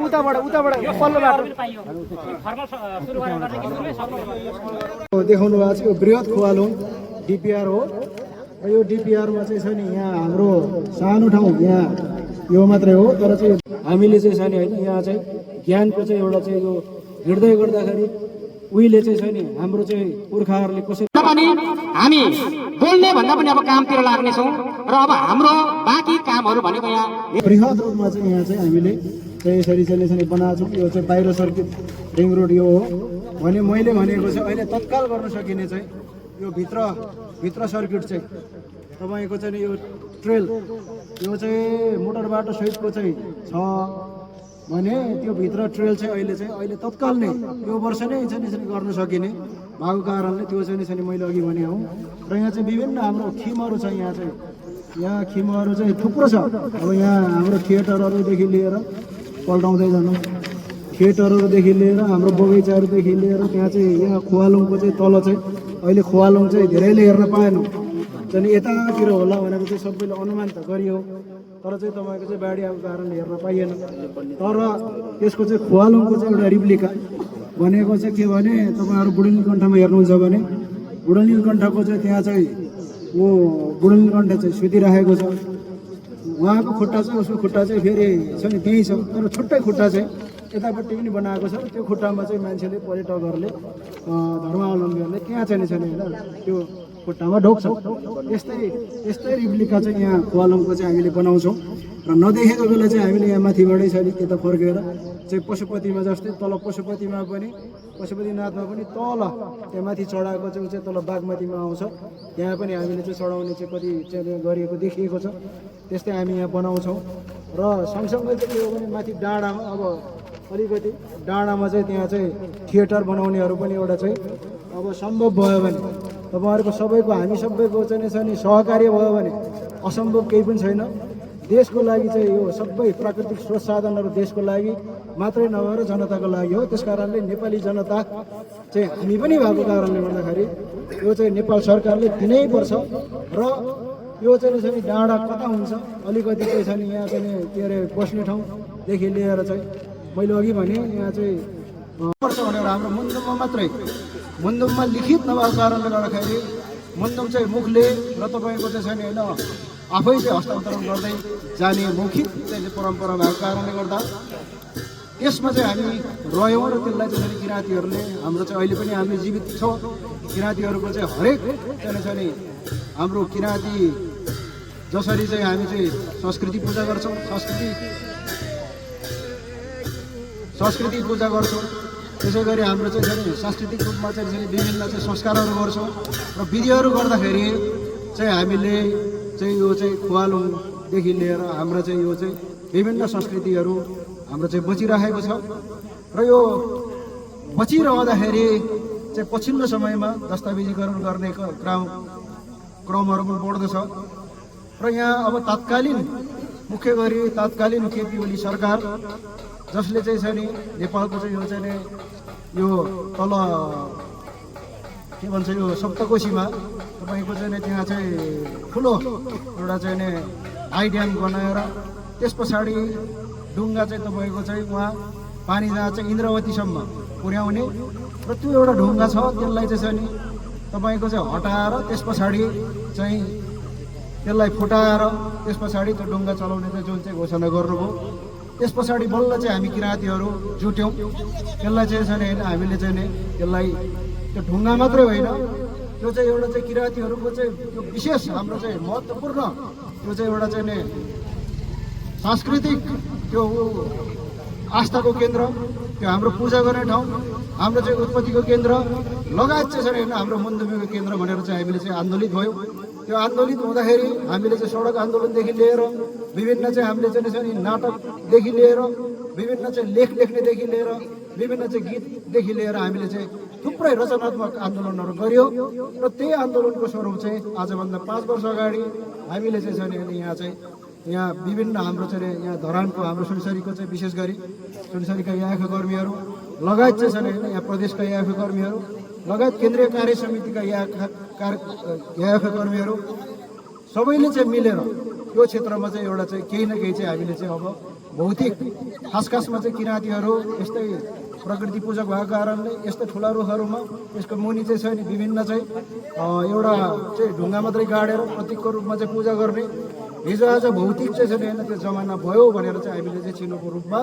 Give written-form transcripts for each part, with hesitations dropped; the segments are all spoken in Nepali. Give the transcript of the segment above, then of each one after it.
उताबाट पल्लो बाटो देखाउनु भएको छ। यो बृहत खोवालोङ डिपिआर हो र यो डिपिआरमा चाहिँ छ नि यहाँ हाम्रो सानो ठाउँ यहाँ यो मात्रै हो, तर चाहिँ हामीले चाहिँ छ नि होइन यहाँ चाहिँ ज्ञानको चाहिँ एउटा चाहिँ यो हिँड्दै गर्दाखेरि उहिले चाहिँ छ नि हाम्रो चाहिँ पुर्खाहरूले कसरी पनि हामी बोल्ने भन्दा पनि अब कामतिर लाग्नेछौँ र अब हाम्रो बाँकी कामहरू भनेको यहाँ बृहत रूपमा चाहिँ यहाँ चाहिँ हामीले चाहिँ यसरी चाहिँ बनाएको छौँ। यो चाहिँ बाहिर सर्किट रिङ रोड यो हो भने मैले भनेको चाहिँ अहिले तत्काल गर्न सकिने चाहिँ यो भित्र सर्किट चाहिँ तपाईँको चाहिँ यो ट्रेल यो चाहिँ मोटर बाटो सहितको चाहिँ छ भने त्यो भित्र ट्रेल चाहिँ अहिले तत्काल नै यो वर्ष नै चाहिँ गर्न सकिने भएको कारणले त्यो चाहिँ मैले अघि भने हौ। र यहाँ चाहिँ विभिन्न हाम्रो खिमहरू छ। यहाँ खिमहरू चाहिँ थुप्रो छ। अब यहाँ हाम्रो थिएटरहरूदेखि लिएर पल्टाउँदै जानु थिएटरहरूदेखि लिएर हाम्रो बगैँचाहरूदेखि लिएर त्यहाँ चाहिँ यहाँ खोवालोङको चाहिँ तल चाहिँ अहिले खोवालोङ चाहिँ धेरैले हेर्न पाएनौँ चाहिँ यतातिर होला भनेर चाहिँ सबैले अनुमान त गरियो, तर चाहिँ तपाईँको चाहिँ बाढी आएको कारणले हेर्न पाइएन। तर त्यसको चाहिँ खोवालोङको चाहिँ एउटा रिप्लिका भनेको चाहिँ के भने तपाईँहरू बुढानीलकण्ठमा हेर्नुहुन्छ भने बुढानीलकण्ठको चाहिँ त्यहाँ चाहिँ बुढानीलकण्ठ चाहिँ सुतिराखेको छ। उहाँको खुट्टा चाहिँ उसको खुट्टा चाहिँ फेरि छ नि त्यहीँ छ, तर छुट्टै खुट्टा चाहिँ यतापट्टि पनि बनाएको छ। त्यो खुट्टामा चाहिँ मान्छेले पर्यटकहरूले धर्मावलम्बीहरूले त्यहाँ चाहिँ छैन होइन त्यो खुट्टामा ढोक्छ। यस्तै रिप्लिका चाहिँ यहाँ खोवालोङको चाहिँ हामीले बनाउँछौँ र नदेखेको बेला चाहिँ हामीले यहाँ माथिबाटै छ नि यता फर्केर चाहिँ पशुपतिमा जस्तै तल पशुपतिनाथमा पनि तल त्यहाँ माथि चढाएको चाहिँ तल बागमतीमा आउँछ, त्यहाँ पनि हामीले चाहिँ चढाउने चाहिँ कति चाहिँ गरिएको देखिएको छ। त्यस्तै हामी यहाँ बनाउँछौँ र सँगसँगै चाहिँ के हो भने माथि डाँडामा अब अलिकति डाँडामा चाहिँ त्यहाँ चाहिँ थिएटर बनाउनेहरू पनि एउटा चाहिँ अब सम्भव भयो भने तपाईँहरूको सबैको हामी सबैको चाहिँ छ नि सहकार्य भयो भने असम्भव केही पनि छैन। देशको लागि चाहिँ यो सबै प्राकृतिक स्रोत साधनहरू देशको लागि मात्रै नभएर जनताको लागि हो। त्यस कारणले नेपाली जनता चाहिँ हामी पनि भएको कारणले गर्दाखेरि यो चाहिँ नेपाल सरकारले दिनै पर्छ। र यो चाहिँ छ नि डाँडा कता हुन्छ अलिकति चाहिँ छ नि यहाँ चाहिँ के अरे बस्ने ठाउँदेखि लिएर चाहिँ मैले अघि भने यहाँ चाहिँ पर्छ भनेर हाम्रो मुन्दुममा मात्रै मुन्दुममा लिखित नभएको कारणले गर्दाखेरि मुन्दुम चाहिँ मुखले र तपाईँको चाहिँ छ नि होइन आफै चाहिँ हस्तान्तरण गर्दै जाने मौखिक चाहिँ परम्परा भएको कारणले गर्दा त्यसमा चाहिँ हामी रह्यौँ र त्यसलाई चाहिँ किराँतीहरूले हाम्रो चाहिँ अहिले पनि हामी जीवित छौँ। किराँतीहरूको चाहिँ हरेक चाहिँ छ नि हाम्रो किराँती जसरी चाहिँ हामी चाहिँ संस्कृति पूजा गर्छौँ संस्कृति पूजा गर्छौँ त्यसै गरी हाम्रो चाहिँ सांस्कृतिक रूपमा चाहिँ विभिन्न चाहिँ संस्कारहरू गर्छौँ र विधिहरू गर्दाखेरि चाहिँ हामीले चाहिँ यो चाहिँ खोवालोङदेखि लिएर हाम्रो चाहिँ यो चाहिँ विभिन्न संस्कृतिहरू हाम्रो चाहिँ बचिरहेको छ। र यो बचिरहँदाखेरि चाहिँ पछिल्लो समयमा दस्तावेजीकरण गर्ने क्रमहरू पनि बढ्दछ र यहाँ अब मुख्य गरी तात्कालीन केपी ओली सरकार जसले चाहिँ छ नि नेपालको चाहिँ यो चाहिँ यो तल के भन्छ यो सप्तकोशीमा तपाईँको चाहिँ त्यहाँ चाहिँ ठुलो एउटा चाहिँ हाई ड्याम बनाएर त्यस पछाडि ढुङ्गा चाहिँ तपाईँको चाहिँ उहाँ पानी जहाँ चाहिँ इन्द्रावतीसम्म पुर्याउने र त्यो एउटा ढुङ्गा छ त्यसलाई चाहिँ छ नि तपाईँको चाहिँ हटाएर त्यस पछाडि चाहिँ त्यसलाई फुटाएर त्यस पछाडि त्यो ढुङ्गा चलाउने चाहिँ जुन चाहिँ घोषणा गर्नुभयो त्यस पछाडि बल्ल चाहिँ हामी किराँतीहरू जुट्यौँ। त्यसलाई चाहिँ छ नि होइन हामीले चाहिँ नि त्यसलाई त्यो ढुङ्गा मात्रै होइन त्यो चाहिँ एउटा चाहिँ किराँतीहरूको चाहिँ त्यो विशेष हाम्रो चाहिँ महत्त्वपूर्ण त्यो चाहिँ एउटा चाहिँ नि सांस्कृतिक त्यो आस्थाको केन्द्र त्यो हाम्रो पूजा गर्ने ठाउँ हाम्रो चाहिँ उत्पत्तिको केन्द्र लगायत चाहिँ छ नि होइन हाम्रो मुन्दुमीको केन्द्र भनेर चाहिँ हामीले चाहिँ आन्दोलित भयौँ। त्यो आन्दोलित हुँदाखेरि हामीले चाहिँ सडक आन्दोलनदेखि लिएर विभिन्न चाहिँ हामीले चाहिँ नाटकदेखि लिएर विभिन्न चाहिँ लेख लेख्नेदेखि लिएर विभिन्न चाहिँ गीतदेखि लिएर हामीले चाहिँ थुप्रै रचनात्मक आन्दोलनहरू गर्यो र त्यही आन्दोलनको स्वरूप चाहिँ आजभन्दा 5 वर्ष अगाडि हामीले चाहिँ छ नि यहाँ विभिन्न हाम्रो चाहिँ यहाँ धरानको हाम्रो सुनसरीको चाहिँ विशेष गरी सुनसरीका एआइएफ कर्मीहरू लगायत चाहिँ छ नि यहाँ प्रदेशका एआइएफ कर्मीहरू लगायत केन्द्रीय कार्य समितिका एआइएफ कर्मीहरू सबैले चाहिँ मिलेर यो क्षेत्रमा चाहिँ एउटा चाहिँ केही न केही चाहिँ हामीले चाहिँ अब भौतिक खासमा चाहिँ किराँतीहरू यस्तै प्रकृति पूजक भएको कारणले यस्तो ठुला रुखहरूमा यसको मुनि चाहिँ छ नि विभिन्न चाहिँ एउटा चाहिँ ढुङ्गा मात्रै गाडेर प्रतीकको रूपमा चाहिँ पूजा गर्ने हिजो आज भौतिक चाहिँ छैन होइन त्यो जमाना भयो भनेर चाहिँ हामीले चाहिँ चिनोको रूपमा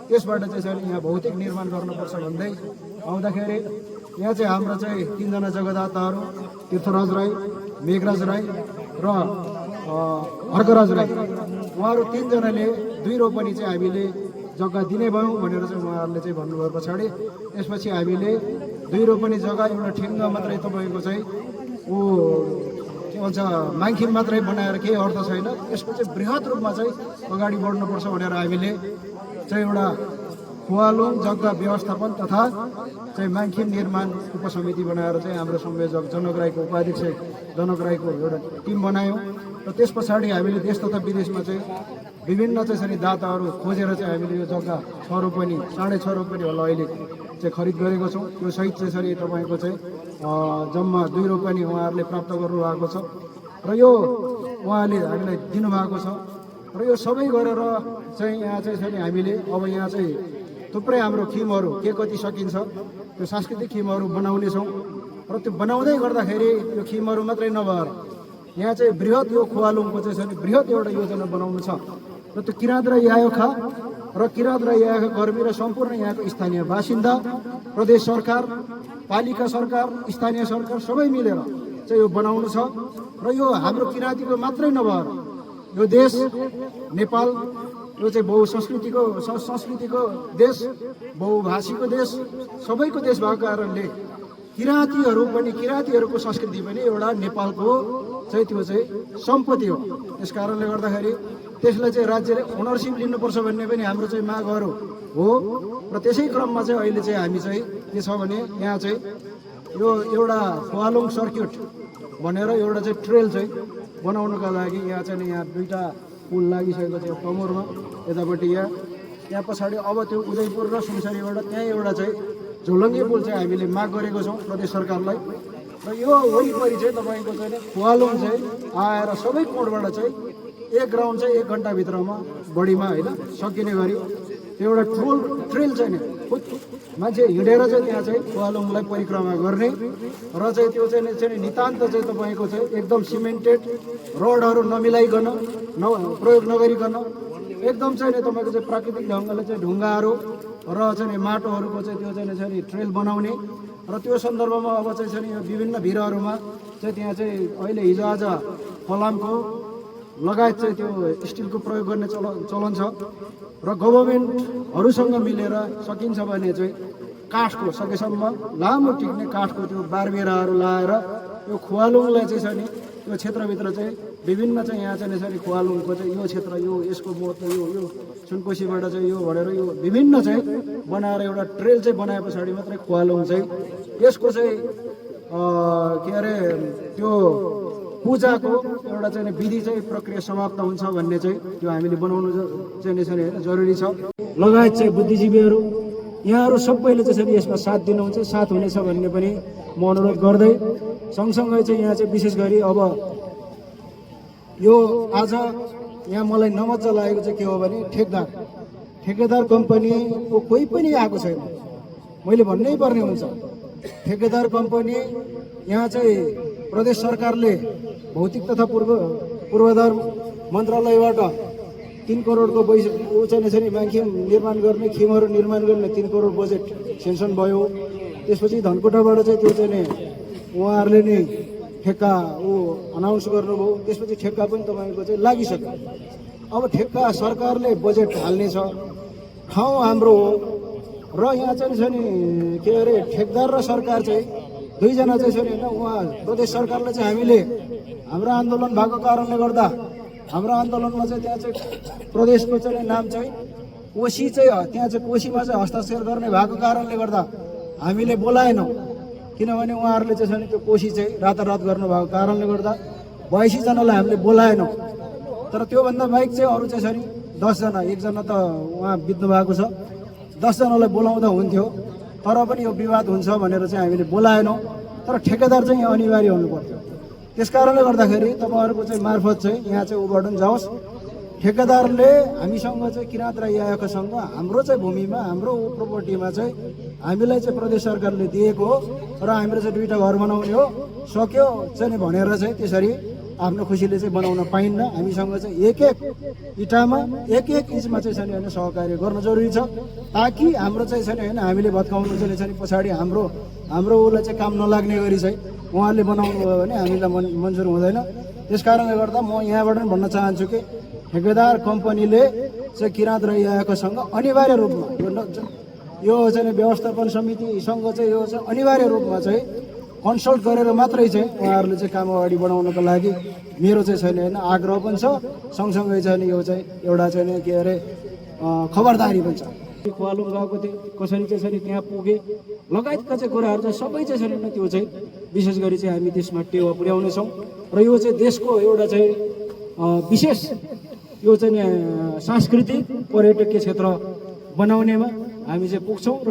त्यसबाट चाहिँ छैन यहाँ भौतिक निर्माण गर्नुपर्छ भन्दै आउँदाखेरि यहाँ चाहिँ हाम्रो चाहिँ 3 जना जगदाताहरू तीर्थराज राई, मेघराज राई र हर्कराज राई, उहाँहरू 3 जनाले 2 रोपनी चाहिँ हामीले जग्गा दिने भयौँ भनेर चाहिँ उहाँहरूले चाहिँ भन्नुभयो पछाडि। त्यसपछि हामीले 2 रोपनी जग्गा एउटा ठेङ्गा मात्रै तपाईँको चाहिँ के भन्छ माङखिम मात्रै बनाएर केही अर्थ छैन, यसको चाहिँ बृहत रूपमा चाहिँ अगाडि बढ्नुपर्छ भनेर हामीले चाहिँ एउटा खुवालुङ जग्गा व्यवस्थापन तथा चाहिँ माङखिम निर्माण उपसमिति बनाएर चाहिँ हाम्रो संयोजक जनक राईको उपाध्यक्ष जनक राईको एउटा टिम बनायौँ र त्यस पछाडि हामीले देश तथा विदेशमा चाहिँ विभिन्न चाहिँ दाताहरू खोजेर चाहिँ हामीले यो जग्गा 6 रोपनी 6.5 रोपनी होला अहिले चाहिँ खरिद गरेको छौँ। यो सहित चाहिँ तपाईँको चाहिँ जम्मा 2 रोपनी उहाँहरूले प्राप्त गर्नुभएको छ र यो उहाँले हामीलाई दिनुभएको छ र यो सबै गरेर चाहिँ यहाँ चाहिँ हामीले अब यहाँ चाहिँ थुप्रै हाम्रो थिमहरू के कति सकिन्छ त्यो सांस्कृतिक थिमहरू बनाउनेछौँ र त्यो बनाउँदै गर्दाखेरि यो थिमहरू मात्रै नभएर यहाँ चाहिँ बृहत यो खुवालुङको चाहिँ बृहत एउटा योजना बनाउनु छ र त्यो किराँत र यायोखा र किराँत र यायोखा कर्मी र सम्पूर्ण यहाँको स्थानीय बासिन्दा, प्रदेश सरकार, पालिका सरकार, स्थानीय सरकार सबै मिलेर चाहिँ यो बनाउनु छ र यो हाम्रो किराँतीको मात्रै नभएर यो देश नेपाल यो चाहिँ संस्कृतिको देश, बहुभाषीको देश, सबैको देश भएको कारणले किराँतीहरूको संस्कृति पनि एउटा नेपालको चाहिँ त्यो चाहिँ सम्पत्ति हो। त्यस कारणले गर्दाखेरि त्यसलाई चाहिँ राज्यले ओनरसिप लिनुपर्छ भन्ने पनि हाम्रो चाहिँ मागहरू हो र त्यसै क्रममा चाहिँ अहिले चाहिँ हामी चाहिँ के छ भने यहाँ चाहिँ यो एउटा खुवालुङ सर्क्युट भनेर एउटा चाहिँ ट्रेल चाहिँ बनाउनका लागि यहाँ चाहिँ यहाँ 2टा पुल लागिसकेको छ कमोरमा यतापट्टि यहाँ पछाडि अब त्यो उदयपुर र सुनसरीबाट त्यहाँ एउटा चाहिँ झोलङ्गे पुल चाहिँ हामीले माग गरेको छौँ प्रदेश सरकारलाई र यो वरिपरि चाहिँ तपाईँको चाहिँ खुवालुङ चाहिँ आएर सबै कोणबाट चाहिँ एक राउन्ड चाहिँ 1 घन्टाभित्रमा बढीमा होइन सकिने गरी त्यो एउटा ट्रेल चाहिँ मान्छे हिँडेर चाहिँ त्यहाँ चाहिँ खुवालुङलाई परिक्रमा गर्ने र चाहिँ त्यो चाहिँ नितान्त चाहिँ तपाईँको चाहिँ एकदम सिमेन्टेड रोडहरू नमिलाइकन प्रयोग नगरिकन एकदम चाहिँ तपाईँको चाहिँ प्राकृतिक ढङ्गले चाहिँ ढुङ्गाहरू र चाहिँ माटोहरूको चाहिँ त्यो चाहिँ ट्रेल बनाउने र त्यो सन्दर्भमा अब चाहिँ विभिन्न भिरहरूमा चाहिँ त्यहाँ चाहिँ अहिले हिजो आज फलामको लगायत चाहिँ त्यो स्टिलको प्रयोग गर्ने चलन छ र गभर्मेन्टहरूसँग मिलेर सकिन्छ भने चाहिँ काठको सकेसम्म लामो टिक्ने काठको त्यो बारबेराहरू लाएर यो खुवालुङलाई चाहिँ छ नि यो क्षेत्रभित्र चाहिँ विभिन्न चाहिँ यहाँ चाहिँ खुवालुङको चाहिँ यो क्षेत्र यो यसको महत्त्व यो सुनकोसीबाट चाहिँ यो भनेर यो विभिन्न चाहिँ बनाएर एउटा ट्रेल चाहिँ बनाए पछाडि मात्रै खुवालुङ चाहिँ यसको चाहिँ के अरे त्यो पूजाको एउटा चाहिँ विधि चाहिँ प्रक्रिया समाप्त हुन्छ भन्ने चाहिँ त्यो हामीले बनाउनु चाहिँ जरुरी छ। लगायत चाहिँ बुद्धिजीवीहरू यहाँहरू सबैले चाहिँ यसमा साथ दिनुहुन्छ, साथ हुनेछ भन्ने पनि म अनुरोध गर्दै सँगसँगै चाहिँ यहाँ चाहिँ विशेष गरी अब यो आज यहाँ मलाई नमज्जा लागेको चाहिँ के हो भने ठेकेदार कम्पनीको कोही पनि आएको छैन। मैले भन्नै पर्ने हुन्छ ठेकेदार कम्पनी यहाँ चाहिँ प्रदेश सरकारले भौतिक तथा पूर्वाधार मन्त्रालयबाट 3 करोडको चाहिँ माङखिम निर्माण गर्ने खिमहरू निर्माण गर्ने 3 करोड बजेट सेन्सन भयो। त्यसपछि धनकुटाबाट चाहिँ त्यो चाहिँ उहाँहरूले नै ठेक्का अनाउन्स गर्नुभयो। त्यसपछि ठेक्का पनि तपाईँको चाहिँ लागिसक्यो। अब ठेक्का सरकारले बजेट हाल्नेछ, ठाउँ हाम्रो हो र यहाँ चाहिँ छ नि के अरे ठेकदार र सरकार चाहिँ 2 जना चाहिँ छ नि होइन। उहाँ प्रदेश सरकारले चाहिँ हामीले हाम्रो आन्दोलन भएको कारणले गर्दा हाम्रो आन्दोलनमा चाहिँ त्यहाँ चाहिँ प्रदेशको चाहिँ नाम चाहिँ कोशी चाहिँ त्यहाँ चाहिँ कोशीमा चाहिँ हस्ताक्षर गर्ने भएको कारणले गर्दा हामीले बोलाएनौँ, किनभने उहाँहरूले चाहिँ छ नि त्यो कोशी चाहिँ रातारात गर्नुभएको कारणले गर्दा 82 जनालाई हामीले बोलाएनौँ। तर त्योभन्दा बाहेक चाहिँ अरू चाहिँ छ नि 10 जना, 1 जना त उहाँ बित्नु भएको छ, 10 जनालाई बोलाउँदा हुन्थ्यो। तर पनि यो विवाद हुन्छ भनेर चाहिँ हामीले बोलाएनौँ। तर ठेकेदार चाहिँ अनिवार्य हुनु पर्थ्यो। त्यस कारणले गर्दाखेरि तपाईँहरूको चाहिँ मार्फत चाहिँ यहाँ चाहिँ उद्घाटन जाओस्। ठेकेदारले हामीसँग चाहिँ किराँत राई आयोगसँग हाम्रो चाहिँ भूमिमा हाम्रो प्रोपर्टीमा चाहिँ हामीलाई चाहिँ प्रदेश सरकारले दिएको हो र हाम्रो चाहिँ 2टा घर बनाउने हो सक्यो चाहिँ भनेर चाहिँ त्यसरी आफ्नो खुसीले चाहिँ बनाउन पाइन्न। हामीसँग चाहिँ एक एक इँटामा एक एक इन्चमा चाहिँ छैन होइन सहकार्य गर्न जरुरी छ ताकि हाम्रो चाहिँ छैन होइन हामीले भत्काउनु चाहिँ छैन पछाडि हाम्रो उसलाई चाहिँ काम नलाग्ने गरी चाहिँ उहाँले बनाउनु भयो भने हामीलाई मन्जुर हुँदैन। त्यस कारणले गर्दा म यहाँबाट पनि भन्न चाहन्छु कि ठेकेदार कम्पनीले चाहिँ किराँत राई आयोगसँग अनिवार्य रूपमा यो चाहिँ व्यवस्थापन समितिसँग चाहिँ यो चाहिँ अनिवार्य रूपमा चाहिँ कन्सल्ट गरेर मात्रै चाहिँ उहाँहरूले चाहिँ काम अगाडि बढाउनको लागि मेरो चाहिँ छैन होइन आग्रह पनि छ। सँगसँगै चाहिँ यो चाहिँ एउटा चाहिँ के अरे खबरदारी पनि छ। खोवालुङ गएको थिएँ कसरी चाहिँ त्यहाँ पुगे लगायतका चाहिँ कुराहरू चाहिँ सबै चाहिँ छैन त्यो चाहिँ विशेष गरी चाहिँ हामी त्यसमा टेवा पुर्याउनेछौँ र यो चाहिँ देशको एउटा चाहिँ विशेष यो चाहिँ सांस्कृतिक पर्यटकीय क्षेत्र बनाउनेमा हामी चाहिँ पुग्छौँ र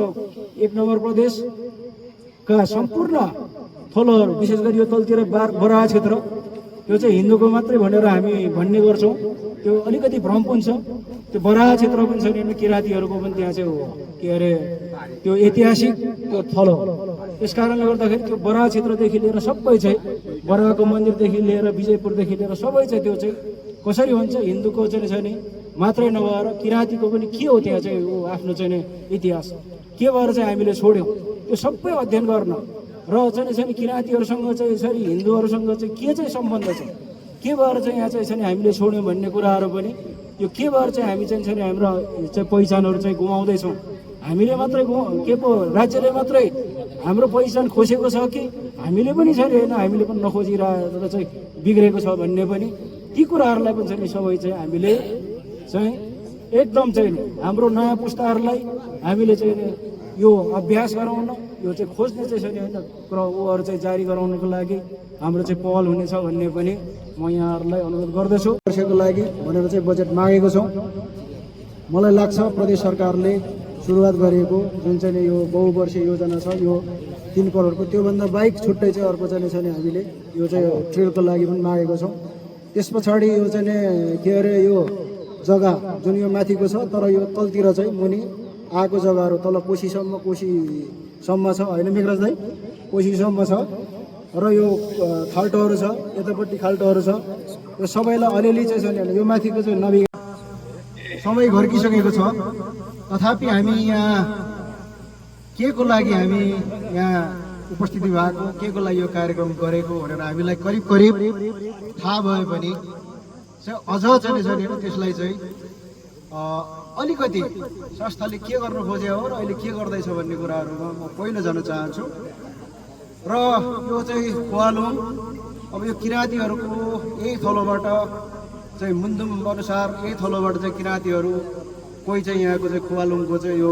1 नम्बर प्रदेशका सम्पूर्ण थलोहरू विशेष गरी यो तलतिर बराहा क्षेत्र यो चाहिँ हिन्दूको मात्रै भनेर हामी भन्ने गर्छौँ त्यो अलिकति भ्रम पनि छ। त्यो बराहा क्षेत्र पनि छैन किराँतीहरूको पनि त्यहाँ चाहिँ के अरे त्यो ऐतिहासिक त्यो थलो त्यस कारणले गर्दाखेरि त्यो बराहा क्षेत्रदेखि लिएर सबै चाहिँ बराहाको मन्दिरदेखि लिएर विजयपुरदेखि लिएर सबै चाहिँ त्यो चाहिँ कसरी हुन्छ हिन्दूको चाहिँ छैन मात्रै नभएर किराँतीको पनि के हो त्यहाँ चाहिँ आफ्नो चाहिँ इतिहास के भएर चाहिँ हामीले छोड्यौँ त्यो सबै अध्ययन गर्न र चाहिँ किराँतीहरूसँग चाहिँ यसरी हिन्दूहरूसँग चाहिँ के चाहिँ सम्बन्ध छ के भएर चाहिँ यहाँ चाहिँ यसरी हामीले छोड्यौँ भन्ने कुराहरू पनि यो के भएर चाहिँ हामी चाहिँ हाम्रो चाहिँ पहिचानहरू चाहिँ गुमाउँदैछौँ हामीले मात्रै के पो राज्यले मात्रै हाम्रो पहिचान खोसेको छ कि हामीले पनि छैन होइन हामीले पनि नखोजिरहेर चाहिँ बिग्रेको छ भन्ने पनि ती कुराहरूलाई पनि चाहिँ सबै चाहिँ हामीले चाहिँ एकदम चाहिँ हाम्रो नयाँ पुस्ताहरूलाई हामीले चाहिँ यो अभ्यास गराउन यो चाहिँ खोज्ने चाहिँ छैन होइन ऊहरू चाहिँ जारी गराउनको लागि हाम्रो चाहिँ पहल हुनेछ भन्ने पनि म यहाँहरूलाई अनुरोध गर्दछु। वर्षको लागि भनेर चाहिँ बजेट मागेको छौँ। मलाई लाग्छ प्रदेश सरकारले सुरुवात गरेको जुन चाहिँ यो बहुवर्षीय योजना छ यो 3 करोडको त्योभन्दा बाहेक छुट्टै चाहिँ अर्को चाहिँ छैन हामीले यो चाहिँ ट्रेलको लागि पनि मागेको छौँ। त्यस पछाडि यो चाहिँ के अरे यो जग्गा जुन यो माथिको छ तर यो तलतिर चाहिँ मुनि आएको जग्गाहरू तल कोसीसम्म छ होइन मेघराज दाइ कोसीसम्म छ र यो खाल्टोहरू छ यतापट्टि खाल्टोहरू छ यो सबैलाई अलिअलि चाहिँ छैन यो माथिको चाहिँ नबिगा सबै घर्किसकेको छ। तथापि हामी यहाँ के को लागि हामी यहाँ उपस्थिति भएको के को लागि यो कार्यक्रम गरेको भनेर हामीलाई करिब थाहा भए पनि चाहिँ अझ चाहिँ त्यसलाई चाहिँ अलिकति संस्थाले के गर्न खोज्यो हो र अहिले के गर्दैछ भन्ने कुराहरूमा म पहिलो जान चाहन्छु। र यो चाहिँ खोवालुङ अब यो किराँतीहरूको यही थलोबाट चाहिँ मुन्दुम अनुसार यही थलोबाट चाहिँ किराँतीहरू कोही चाहिँ यहाँको चाहिँ खोवालुङको चाहिँ यो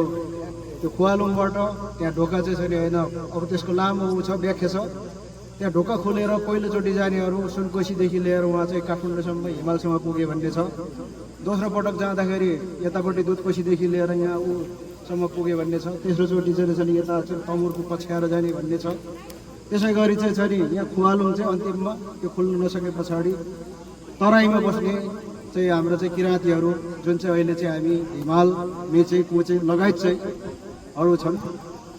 त्यो खोवालुङबाट त्यहाँ ढोका चाहिँ छैन होइन अब त्यसको लामो छ व्याख्या छ त्यहाँ ढोका खोलेर पहिलोचोटि जानेहरू सुनकोसीदेखि लिएर उहाँ चाहिँ काठमाडौँसम्म हिमालसम्म पुगे भन्ने छ। दोस्रो पटक जाँदाखेरि यतापट्टि दुधकोसीदेखि लिएर यहाँ ऊसम्म पुगे भन्ने छ। तेस्रोचोटि चाहिँ यता चाहिँ तमुरको पछ्याएर जाने भन्ने छ। त्यसै गरी चाहिँ छ नि यहाँ खोवालुङ चाहिँ अन्तिममा त्यो खुल्नु नसके पछाडि तराईमा बस्ने चाहिँ हाम्रो चाहिँ किराँतीहरू जुन चाहिँ अहिले चाहिँ हामी हिमाल मेचे कोचे लगायत चाहिँ अरू छन्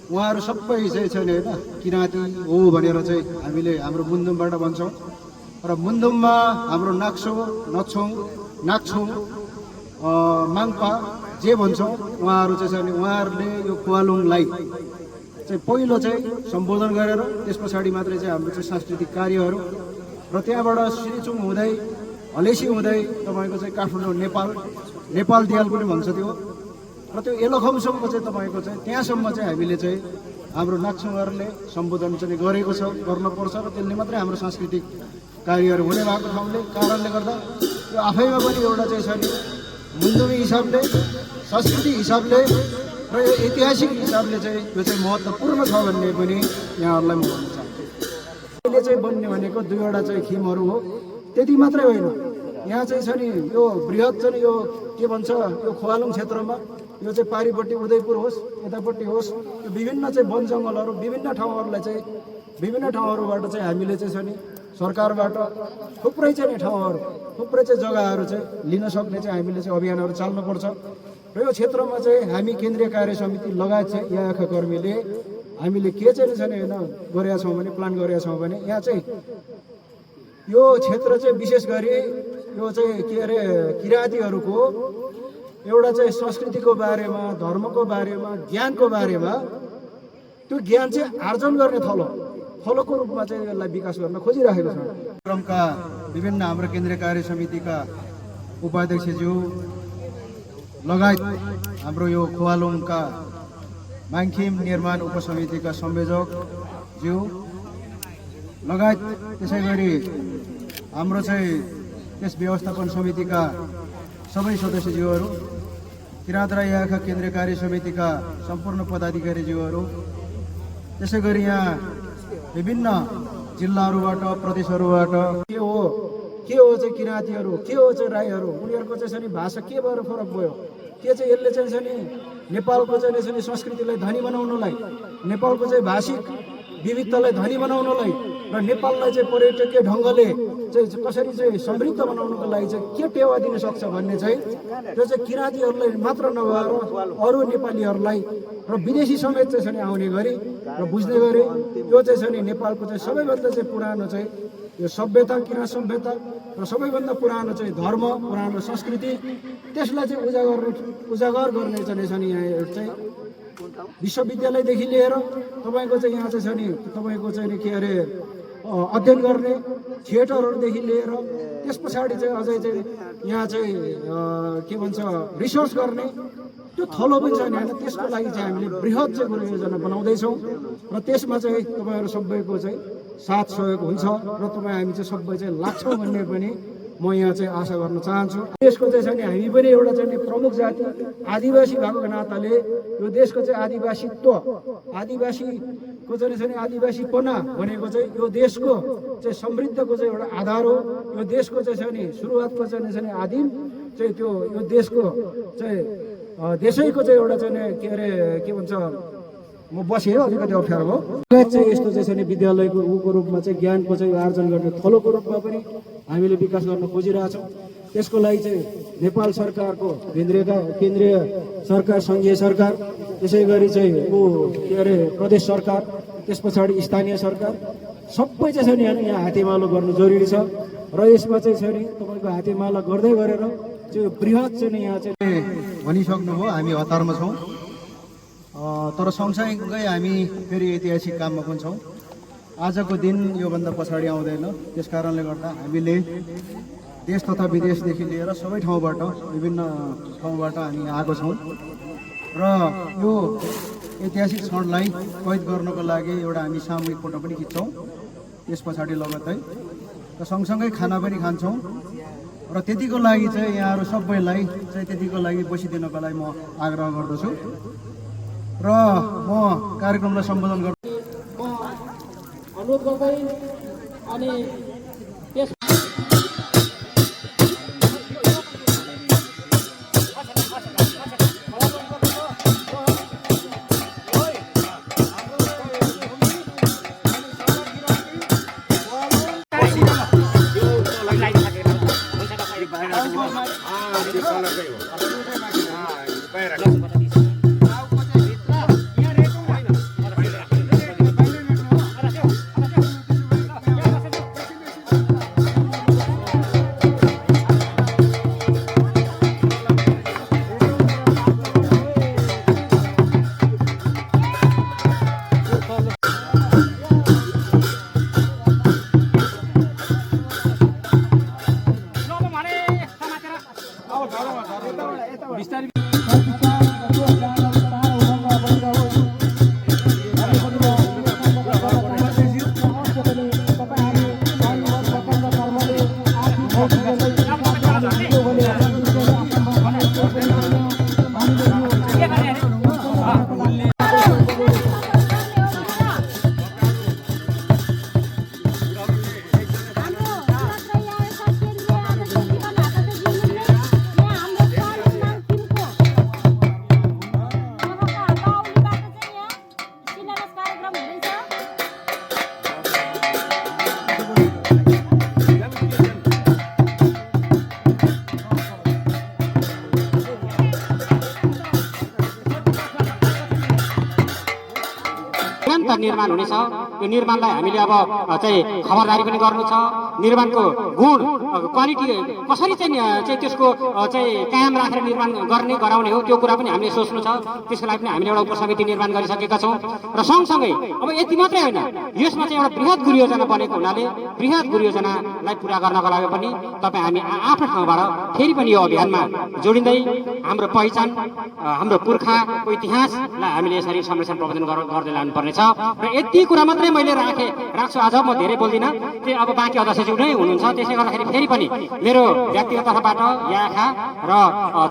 उहाँहरू सबै चाहिँ छैन होइन किराँती हो भनेर चाहिँ हामीले हाम्रो मुन्दुमबाट भन्छौँ। र मुन्दुममा हाम्रो नाक्सो नछौँ नाक्छौँ माङ्पा जे भन्छौँ उहाँहरू चाहिँ छैन उहाँहरूले यो खोवालुङलाई चाहिँ पहिलो चाहिँ सम्बोधन गरेर त्यस पछाडि मात्रै चाहिँ हाम्रो चाहिँ सांस्कृतिक कार्यहरू र त्यहाँबाट श्रीचुङ हुँदै हलेसी हुँदै तपाईँको चाहिँ काठमाडौँ नेपाल दियाल पनि भन्छ त्यो र त्यो एलखमसम्म चाहिँ तपाईँको चाहिँ त्यहाँसम्म चाहिँ हामीले चाहिँ हाम्रो नाक्सुङहरूले सम्बोधन चाहिँ गरेको छ गर्नुपर्छ र त्यसले मात्रै हाम्रो सांस्कृतिक कार्यहरू हुने भएको ठाउँले कारणले गर्दा यो आफैमा पनि एउटा चाहिँ छ नि मुन्दुमी हिसाबले संस्कृति हिसाबले र यो ऐतिहासिक हिसाबले चाहिँ यो चाहिँ महत्त्वपूर्ण छ भन्ने पनि यहाँहरूलाई म भन्न चाहन्छु। अहिले चाहिँ बन्ने भनेको 2वटा चाहिँ खिमहरू हो त्यति मात्रै होइन यहाँ चाहिँ छ नि यो बृहत चाहिँ यो के भन्छ यो खोवालुङ क्षेत्रमा यो चाहिँ पारिपट्टि उदयपुर होस् यतापट्टि होस् यो विभिन्न चाहिँ वन जङ्गलहरू विभिन्न ठाउँहरूलाई चाहिँ विभिन्न ठाउँहरूबाट चाहिँ हामीले चाहिँ छ नि सरकारबाट थुप्रै चाहिँ ठाउँहरू थुप्रै चाहिँ जग्गाहरू चाहिँ लिन सक्ने चाहिँ हामीले चाहिँ अभियानहरू चाल्नुपर्छ र यो क्षेत्रमा चाहिँ हामी केन्द्रीय कार्य समिति लगायत चाहिँ यहाँ कर्मीले हामीले के चाहिँ छैन होइन गरेका छौँ भने प्लान गरेका छौँ भने यहाँ चाहिँ यो क्षेत्र चाहिँ विशेष गरी यो चाहिँ के अरे किराँतीहरूको एउटा चाहिँ संस्कृतिको बारेमा धर्मको बारेमा ज्ञानको बारेमा त्यो ज्ञान चाहिँ आर्जन गर्ने थलोको रूपमा चाहिँ यसलाई विकास गर्न खोजिरहेको छ। क्रमका विभिन्न हाम्रो केन्द्रीय कार्य समितिका उपाध्यक्षज्यू लगायत हाम्रो यो खोवालोङका माङखिम निर्माण उपसमितिका संयोजकज्यू लगायत त्यसै गरी हाम्रो चाहिँ त्यस व्यवस्थापन समितिका सबै सदस्यज्यूहरू किराँत राई याखा केन्द्रीय कार्य समितिका सम्पूर्ण पदाधिकारीज्यूहरू त्यसै गरी यहाँ विभिन्न जिल्लाहरूबाट प्रदेशहरूबाट के हो चाहिँ किराँतीहरू के हो चाहिँ राईहरू उनीहरूको चाहिँ नि भाषा के भएर फरक भयो के चाहिँ यसले चाहिँ नि नेपालको चाहिँ संस्कृतिलाई धनी बनाउनलाई नेपालको चाहिँ भाषिक विविधतालाई धनी बनाउनलाई र नेपाललाई चाहिँ पर्यटकीय ढङ्गले चाहिँ कसरी चाहिँ समृद्ध बनाउनको लागि चाहिँ के टेवा दिन सक्छ भन्ने चाहिँ त्यो चाहिँ किराँतीहरूलाई मात्र नभएर अरू नेपालीहरूलाई र विदेशी समेत चाहिँ नि आउने गरी र बुझ्ने गरी यो चाहिँ नि नेपालको चाहिँ सबैभन्दा चाहिँ पुरानो चाहिँ यो सभ्यता किराँत सभ्यता र सबैभन्दा पुरानो चाहिँ धर्म पुरानो संस्कृति त्यसलाई चाहिँ उजागर गर्ने चाहिँ यहाँ चाहिँ विश्वविद्यालयदेखि लिएर तपाईँको चाहिँ यहाँ चाहिँ छ नि तपाईँको चाहिँ के अरे अध्ययन गर्ने थिएटरहरूदेखि लिएर त्यस पछाडि चाहिँ अझै चाहिँ यहाँ चाहिँ के भन्छ रिसर्च गर्ने त्यो थलो पनि छ नि होइन त्यसको लागि चाहिँ हामीले बृहत चाहिँ कुरो योजना बनाउँदैछौँ र त्यसमा चाहिँ तपाईँहरू सबैको चाहिँ साथ सहयोग हुन्छ र तपाईँ हामी चाहिँ सबै चाहिँ लाग्छौँ भन्ने पनि म यहाँ चाहिँ आशा गर्न चाहन्छु। देशको चाहिँ छ नि हामी पनि एउटा चाहिँ प्रमुख जाति आदिवासी भएको नाताले यो देशको चाहिँ आदिवासीको चाहिँ छ नि आदिवासीपना भनेको चाहिँ यो देशको चाहिँ समृद्धको चाहिँ एउटा आधार हो। यो देशको चाहिँ छ नि सुरुवातको चाहिँ छ नि आदिम चाहिँ त्यो यो देशको चाहिँ देशैको चाहिँ एउटा चाहिँ के अरे के भन्छ म बसेँ अलिकति अप्ठ्यारो भयो चाहिँ यस्तो चाहिँ छ नि विद्यालयको ऊको रूपमा चाहिँ ज्ञानको चाहिँ आर्जन गर्ने थलोको रूपमा पनि हामीले विकास गर्न खोजिरहेछौँ। त्यसको लागि चाहिँ नेपाल सरकारको केन्द्रीय सरकार सङ्घीय सरकार त्यसै गरी चाहिँ के अरे प्रदेश सरकार त्यस पछाडि स्थानीय सरकार सबै चाहिँ छ नि यहाँ हातेमालो गर्नु जरुरी छ र यसमा चाहिँ छ नि तपाईँको हातेमाला गर्दै गरेर चाहिँ बृहत चाहिँ यहाँ चाहिँ भनिसक्नुभयो हामी हतारमा छौँ तर सँगसँगै हामी फेरि ऐतिहासिक काममा पनि छौँ। आजको दिन योभन्दा पछाडि आउँदैन त्यस कारणले गर्दा हामीले देश तथा विदेशदेखि लिएर सबै ठाउँबाट विभिन्न ठाउँबाट हामी आएको छौँ र यो ऐतिहासिक क्षणलाई कैद गर्नको लागि एउटा हामी सामूहिक फोटो पनि खिच्छौँ त्यस पछाडि लगत्तै र सँगसँगै खाना पनि खान्छौँ र त्यतिको लागि चाहिँ यहाँहरू सबैलाई चाहिँ त्यतिको लागि बसिदिनको लागि म आग्रह गर्दछु र म कार्यक्रमलाई सम्बोधन गर्छु अनुरोध गर्दै अनि त्यस निरन्तर निर्माण हुनेछ। यो निर्माणलाई हामीले अब चाहिँ खबरदारी पनि गर्नु छ। निर्माणको गुण क्वालिटी कसरी चाहिँ त्यसको चाहिँ कायम राखेर निर्माण गराउने हो त्यो कुरा पनि हामीले सोच्नु छ। त्यसको लागि पनि हामीले एउटा उपसमिति निर्माण गरिसकेका छौँ। र सँगसँगै अब यति मात्रै होइन, यसमा चाहिँ एउटा बृहत गुरुयोजना बनेको हुनाले बृहत गुरुयोजनालाई पुरा गर्नको लागि पनि तपाईँ हामी आफ्नो ठाउँबाट फेरि पनि यो अभियानमा जोडिँदै हाम्रो पहिचान, हाम्रो पुर्खाको इतिहासलाई हामीले यसरी संरक्षण प्रबन्धन गर्दै लानुपर्नेछ। र यति कुरा मात्रै मैले राख्छु। आज म धेरै बोल्दिनँ, त्यो अब बाँकी अध्यक्षज्यू नै हुनुहुन्छ। त्यसले गर्दाखेरि फेरि पनि मेरो व्यक्तिगत तर्फबाट याखा र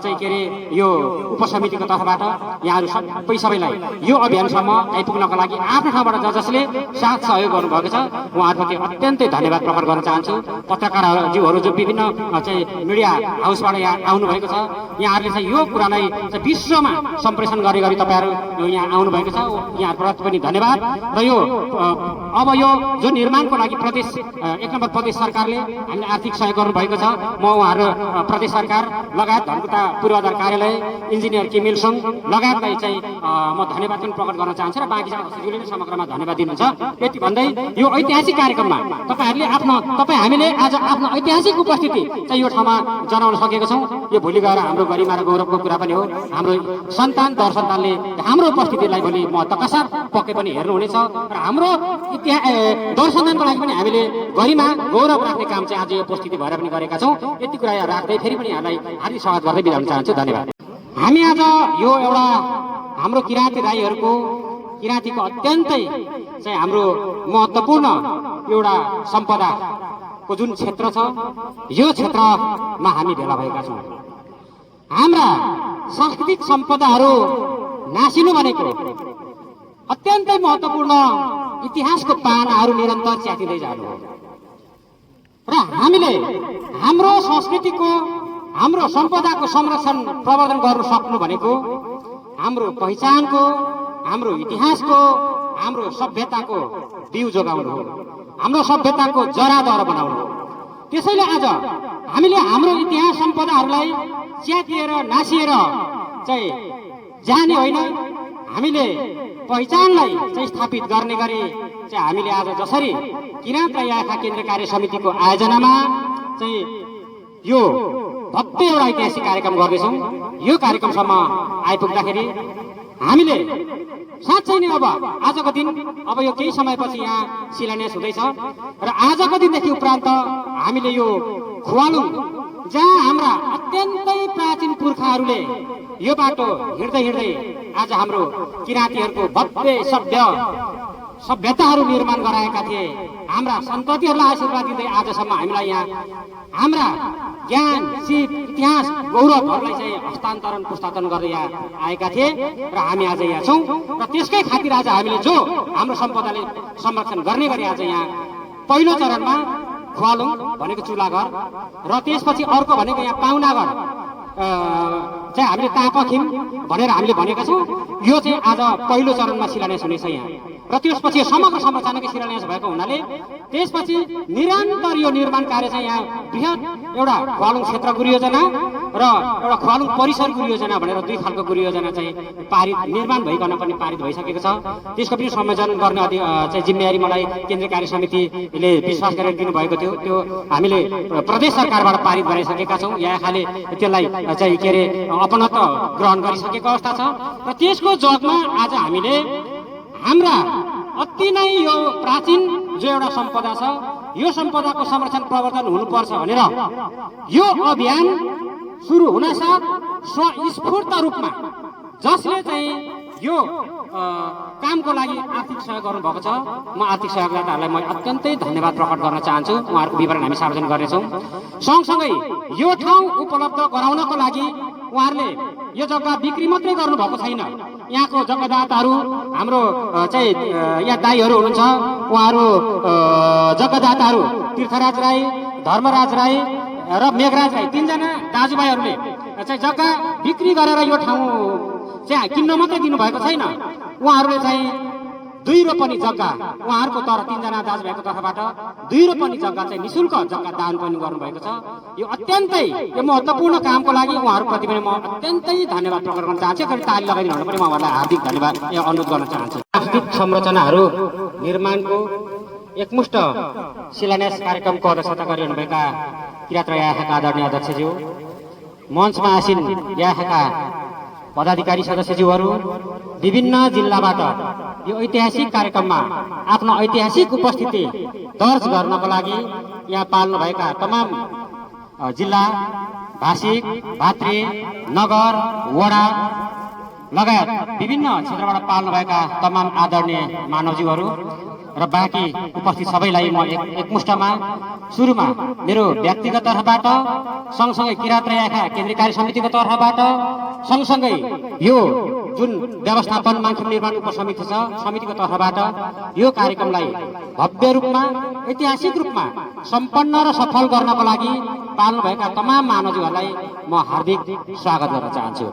चाहिँ के अरे यो उपसमितिको तर्फबाट यहाँहरू सबैलाई यो अभियानसम्म आइपुग्नको लागि आफ्नो ठाउँबाट जसले साथ सहयोग गर्नुभएको छ उहाँहरूप्रति अत्यन्तै धन्यवाद प्रकट गर्न चाहन्छु। पत्रकारज्यूहरू जो विभिन्न चाहिँ मिडिया हाउसबाट यहाँ आउनुभएको छ, यहाँहरूले चाहिँ यो कुरालाई विश्वमा सम्प्रेषण गरी तपाईँहरू यहाँ आउनुभएको छ, यहाँहरूप्रति पनि धन्यवाद। र यो अब यो जो निर्माणको लागि प्रदेश 1 नम्बर प्रदेश सरकारले हामीले आर्थिक सहयोग गर्नुभएको छ, म उहाँहरू प्रदेश सरकार लगायत धनकुटा पूर्वाधार कार्यालय, इन्जिनियर किमिल सुङ लगायतलाई चाहिँ म धन्यवाद पनि प्रकट गर्न चाहन्छु। र बाँकी चाहिँ नै समग्रमा धन्यवाद दिनुहुन्छ। यति भन्दै यो ऐतिहासिक कार्यक्रममा हामीले आज आफ्नो ऐतिहासिक उपस्थिति चाहिँ यो ठाउँमा जनाउन सकेका छौँ। यो भोलि गएर हाम्रो गरिमा र गौरवको कुरा पनि हो। हाम्रो सन्तान दर सन्तानले हाम्रो उपस्थितिलाई भोलि महत्त्वका पक्कै पनि हेर्नुहुनेछ। र हाम्रो दर सन्तानको लागि पनि हामीले गरिमा गौरव राख्ने काम चाहिँ आज यो उपस्थिति भएर पनि गरेका छौँ। यति कुरा राख्दै फेरि पनि यहाँलाई हार्दिक स्वागत गर्दै बिदा हुन चाहन्छु। धन्यवाद। हामी आज यो एउटा हाम्रो किराँती राईहरूको किराँतीको अत्यन्तै चाहिँ हाम्रो महत्त्वपूर्ण एउटा सम्पदाको जुन क्षेत्र छ, यो क्षेत्रमा हामी भेला भएका छौँ। हाम्रा सांस्कृतिक सम्पदाहरू नासिनु भनेको अत्यन्तै महत्त्वपूर्ण इतिहासको पानाहरू निरन्तर च्यातिँदै जानु हो। र हामीले हाम्रो संस्कृतिको हाम्रो सम्पदाको संरक्षण प्रवर्धन गर्न सक्नु भनेको हाम्रो पहिचानको, हाम्रो इतिहासको, हाम्रो सभ्यताको बिउ जोगाउनु हो, हाम्रो सभ्यताको जरादर बनाउनु हो। त्यसैले आज हामीले हाम्रो इतिहास सम्पदाहरूलाई च्यातिएर नासिएर चाहिँ जाने होइन, हामीले पहिचानलाई चाहिँ स्थापित गर्ने गरी चाहिँ हामीले आज जसरी किराँत र याखा केन्द्र कार्य समितिको आयोजनामा चाहिँ यो भव्य एउटा ऐतिहासिक कार्यक्रम गर्दैछौँ। यो कार्यक्रमसम्म आइपुग्दाखेरि हामीले साँच्चै नै अब आजको दिन अब यो केही समयपछि यहाँ शिलान्यास हुँदैछ र आजको दिनदेखि उपरान्त हामीले यो खुवालुङ जहाँ हाम्रा अत्यन्तै प्राचीन पुर्खाहरूले यो बाटो हिँड्दै हिँड्दै आज हाम्रो किराँतीहरूको भव्य सभ्यताहरू निर्माण गराएका थिए। हाम्रा सन्ततिहरूलाई आशीर्वाद दिँदै आजसम्म हामीलाई यहाँ हाम्रा ज्ञान, सिप, इतिहास, गौरवहरूलाई चाहिँ हस्तान्तरण पुस्तान्तरण गर्दै यहाँ आएका थिए र हामी आज यहाँ छौँ। र त्यसकै खातिर आज हामीले जो हाम्रो सम्पदाले संरक्षण गर्ने गरी आज यहाँ पहिलो चरणमा खुवालुङ भनेको चुलाघर र त्यसपछि अर्को भनेको यहाँ पाहुनाघर चाहिँ हामीले तापखिम भनेर हामीले भनेका छौँ। यो चाहिँ आज पहिलो चरणमा शिलान्यास हुनेछ यहाँ र त्यसपछि समग्र संरचनाकै शिलान्यास भएको हुनाले त्यसपछि निरन्तर यो निर्माण कार्य चाहिँ यहाँ बृहत एउटा खुवालुङ क्षेत्र गुरुयोजना र एउटा खुवालुङ परिसर गुरुयोजना भनेर दुई खालको गुरुयोजना चाहिँ निर्माण भइकन पनि पारित भइसकेको छ। त्यसको पनि संयोजन गर्ने चाहिँ जिम्मेवारी मलाई केन्द्रीय कार्य समितिले विश्वास गरेर दिनुभएको थियो। त्यो हामीले प्रदेश सरकारबाट पारित गराइसकेका छौँ। याखाले त्यसलाई चाहिँ के अरे अपनत्व ग्रहण गरिसकेको अवस्था छ र त्यसको जगमा आज हामीले हाम्रा अति नै यो प्राचीन जो एउटा सम्पदा छ यो सम्पदाको संरक्षण प्रवर्धन हुनुपर्छ भनेर यो अभियान सुरु हुनसाथ स्वस्फूर्त रूपमा जसले चाहिँ यो कामको लागि आर्थिक सहयोग गर्नुभएको छ, म आर्थिक सहयोगदाताहरूलाई म अत्यन्तै धन्यवाद प्रकट गर्न चाहन्छु। उहाँहरूको विवरण हामी सार्वजनिक गर्नेछौँ। सँगसँगै यो ठाउँ उपलब्ध गराउनको लागि उहाँहरूले यो जग्गा बिक्री मात्रै गर्नुभएको छैन। यहाँको जग्गादाताहरू हाम्रो चाहिँ यहाँ दाईहरू हुनुहुन्छ, उहाँहरू जग्गादाताहरू तीर्थराज राई, धर्मराज राई र मेघराज राई तीनजना दाजुभाइहरूले चाहिँ जग्गा बिक्री गरेर यो ठाउँ चाहिँ किन्न मात्रै दिनुभएको छैन। उहाँहरूले चाहिँ 2 रोपनी जग्गा उहाँहरूको तीनजना दाजुभाइको तर्फबाट 2 रोपनी जग्गा चाहिँ निःशुल्क जग्गा दान पनि गर्नुभएको छ। यो अत्यन्तै यो महत्त्वपूर्ण कामको लागि उहाँहरूप्रति पनि म अत्यन्तै धन्यवाद प्रकट गर्न चाहन्छु। ताली लगाइदिनु पनि म उहाँहरूलाई हार्दिक धन्यवाद अनुरोध गर्न चाहन्छु। सांस्कृतिक संरचनाहरू निर्माणको एकमुष्ट शिलान्यास कार्यक्रमको अध्यक्षता गरिरहनुभएका किरात याखाका आदरणीय अध्यक्षज्यू, मञ्चमा आसीन याखाका पदाधिकारी सदस्यज्यूहरू, विभिन्न जिल्लाबाट यो ऐतिहासिक कार्यक्रममा आफ्नो ऐतिहासिक उपस्थिति दर्ज गर्नको लागि यहाँ पाल्नुभएका तमाम जिल्ला, भाषिक, भातृ, नगर, वडा लगायत विभिन्न क्षेत्रबाट पाल्नुभएका तमाम आदरणीय मानवज्यूहरू र बाँकी उपस्थित सबैलाई म एकमुष्टमा सुरुमा मेरो व्यक्तिगत तर्फबाट, सँगसँगै किरात याखा केन्द्रीय कार्य समितिको तर्फबाट, सँगसँगै यो जुन व्यवस्थापन माङ्खुम निर्माण उपसमिति छ समितिको तर्फबाट यो कार्यक्रमलाई भव्य रूपमा, ऐतिहासिक रूपमा सम्पन्न र सफल गर्नको लागि पाल्नुभएका तमाम मानवज्यूहरूलाई म हार्दिक स्वागत गर्न चाहन्छु।